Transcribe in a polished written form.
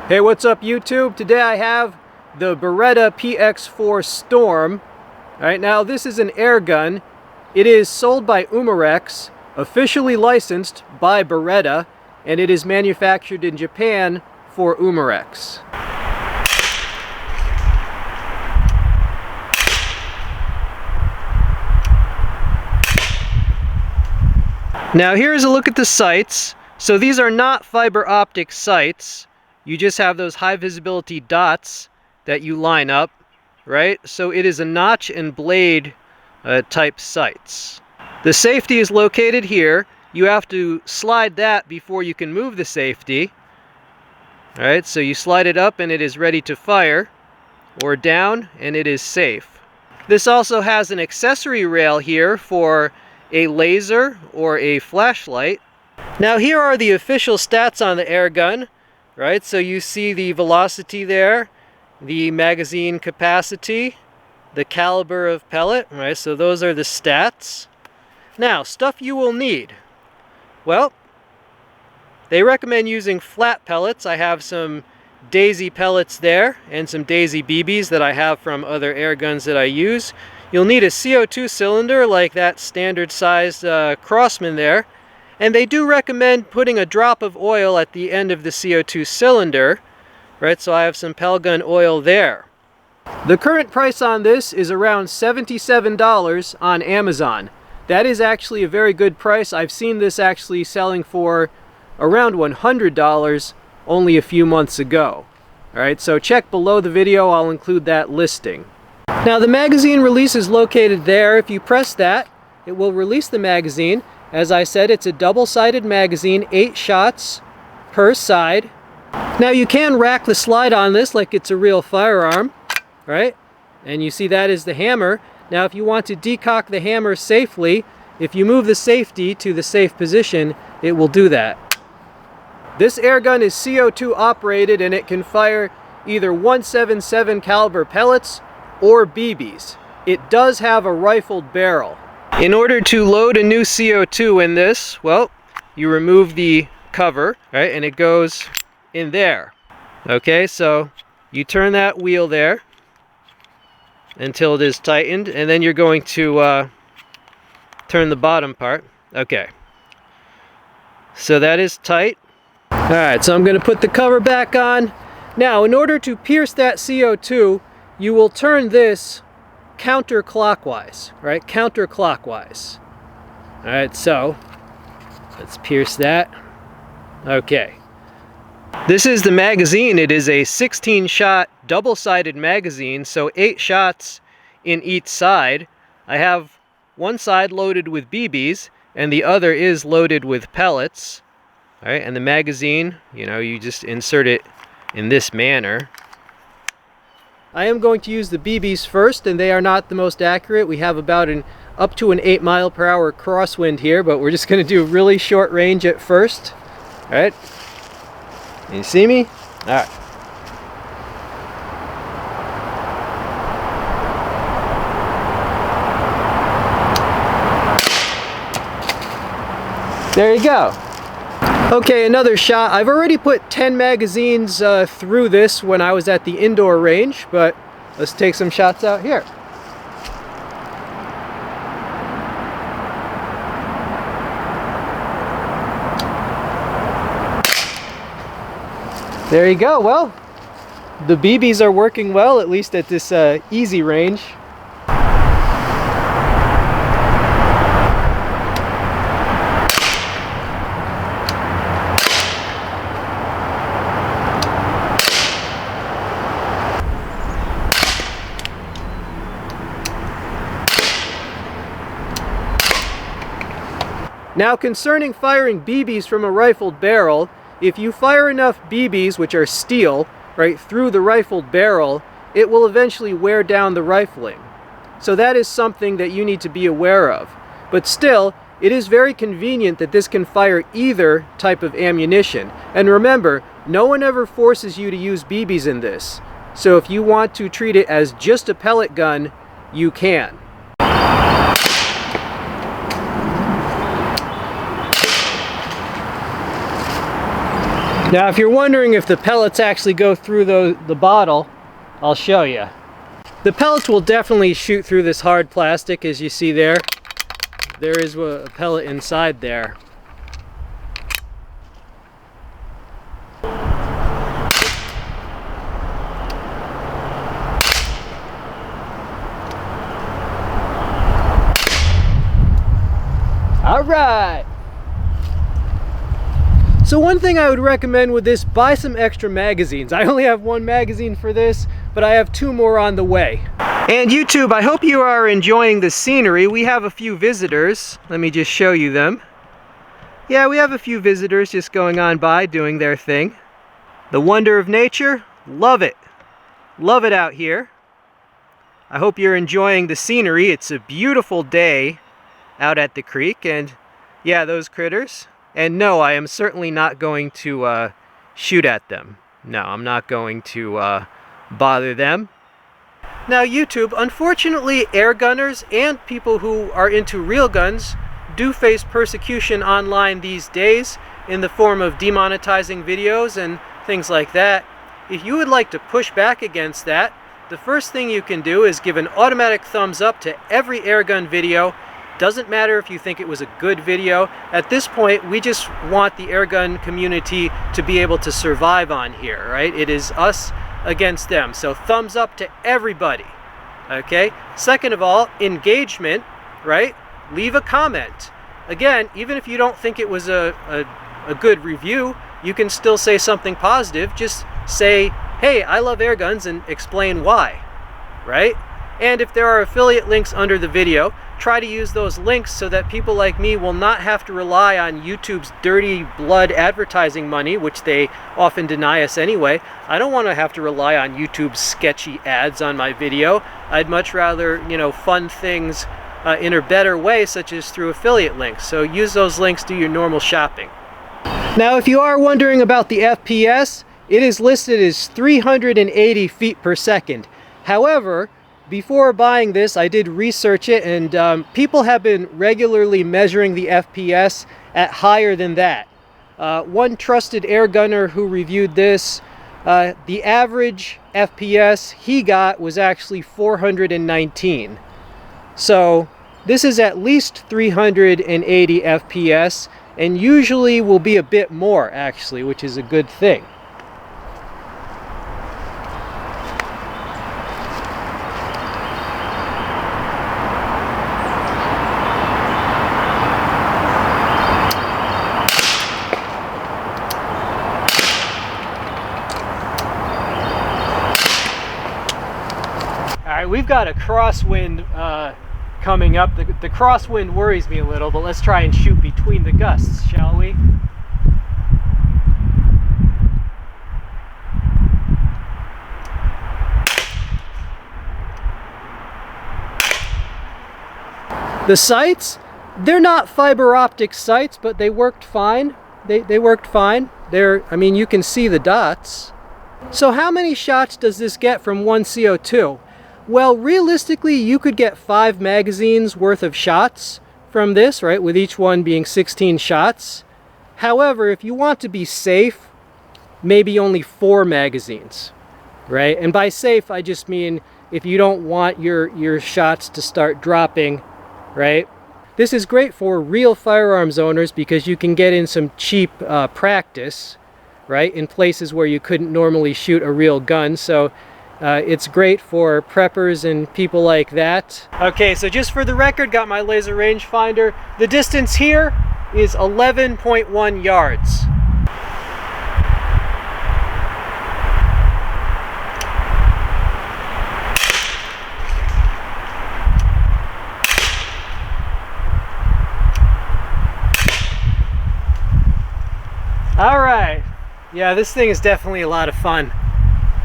Hey, what's up YouTube? Today I have the Beretta Px4 Storm. Alright, now this is an air gun. It is sold by Umarex, officially licensed by Beretta, and it is manufactured in Japan for Umarex. Now here's a look at the sights. So these are not fiber optic sights. You just have those high visibility dots that you line up, right? So it is a notch and blade type sights. The safety is located here. You have to slide that before you can move the safety. All right, so you slide it up and it is ready to fire, or down and it is safe. This also has an accessory rail here for a laser or a flashlight. Now here are the official stats on the air gun. Right, so you see the velocity there, the magazine capacity, the caliber of pellet, right, so those are the stats. Now, stuff you will need. Well, they recommend using flat pellets. I have some Daisy pellets there, and some Daisy BBs that I have from other air guns that I use. You'll need a CO2 cylinder like that standard sized Crossman there. And they do recommend putting a drop of oil at the end of the CO2 cylinder, right? So I have some Pelgun oil there. The current price on this is around $77 on Amazon. That is actually a very good price. I've seen this actually selling for around $100 only a few months ago. All right, so check below the video, I'll include that listing. Now the magazine release is located there. If you press that, it will release the magazine. As I said, it's a double-sided magazine, 8 shots per side. Now you can rack the slide on this like it's a real firearm, right? And you see that is the hammer. Now if you want to decock the hammer safely, if you move the safety to the safe position, it will do that. This air gun is CO2 operated and it can fire either .177 caliber pellets or BBs. It does have a rifled barrel. In order to load a new CO2 in this, well, you remove the cover, right, and it goes in there. Okay, so you turn that wheel there until it is tightened, and then you're going to turn the bottom part. Okay, so that is tight. Alright, so I'm going to put the cover back on. Now, in order to pierce that CO2, you will turn this counterclockwise, right? Counterclockwise. All right, so let's pierce that. Okay. This is the magazine. It is a 16-shot double-sided magazine, so 8 shots in each side. I have one side loaded with BBs, and the other is loaded with pellets. All right, and the magazine, you just insert it in this manner. I am going to use the BBs first, and they are not the most accurate. We have about up to an 8 mile/hour crosswind here, but we're just going to do really short range at first. All right. You see me? All right. There you go. Okay, another shot. I've already put 10 magazines through this when I was at the indoor range, but let's take some shots out here. There you go. Well, the BBs are working well, at least at this easy range. Now concerning firing BBs from a rifled barrel, if you fire enough BBs, which are steel, right through the rifled barrel, it will eventually wear down the rifling. So that is something that you need to be aware of. But still, it is very convenient that this can fire either type of ammunition. And remember, no one ever forces you to use BBs in this. So if you want to treat it as just a pellet gun, you can. Now, if you're wondering if the pellets actually go through the bottle, I'll show you. The pellets will definitely shoot through this hard plastic, as you see there. There is a pellet inside there. All right. So one thing I would recommend with this, buy some extra magazines. I only have one magazine for this, but I have 2 more on the way. And YouTube, I hope you are enjoying the scenery. We have a few visitors. Let me just show you them. Yeah, we have a few visitors just going on by, doing their thing. The wonder of nature, love it. Love it out here. I hope you're enjoying the scenery. It's a beautiful day out at the creek, and yeah, those critters. And no, I am certainly not going to shoot at them. No, I'm not going to bother them. Now YouTube, unfortunately, air gunners and people who are into real guns do face persecution online these days in the form of demonetizing videos and things like that. If you would like to push back against that, the first thing you can do is give an automatic thumbs up to every airgun video. Doesn't matter if you think it was a good video. At this point, we just want the airgun community to be able to survive on here, right? It is us against them. So thumbs up to everybody, okay? Second of all, engagement, right? Leave a comment. Again, even if you don't think it was a good review, you can still say something positive. Just say, hey, I love airguns, and explain why, right? And if there are affiliate links under the video, try to use those links so that people like me will not have to rely on YouTube's dirty blood advertising money, which they often deny us anyway. I don't want to have to rely on YouTube's sketchy ads on my video. I'd much rather, you know, fund things in a better way, such as through affiliate links. So use those links, do your normal shopping. Now, if you are wondering about the FPS, it is listed as 380 feet per second. However, before buying this, I did research it, and people have been regularly measuring the FPS at higher than that. One trusted air gunner who reviewed this, the average FPS he got was actually 419. So this is at least 380 FPS, and usually will be a bit more actually, which is a good thing. Alright, we've got a crosswind coming up. The crosswind worries me a little, but let's try and shoot between the gusts, shall we? The sights, they're not fiber optic sights, but they worked fine. They worked fine. I mean, you can see the dots. So how many shots does this get from one CO2? Well, realistically, you could get 5 magazines worth of shots from this, right, with each one being 16 shots. However, if you want to be safe, maybe only 4 magazines, right? And by safe, I just mean if you don't want your shots to start dropping, right? This is great for real firearms owners because you can get in some cheap practice, right, in places where you couldn't normally shoot a real gun. So it's great for preppers and people like that. Okay, so just for the record, got my laser rangefinder. The distance here is 11.1 yards. All right. Yeah, this thing is definitely a lot of fun.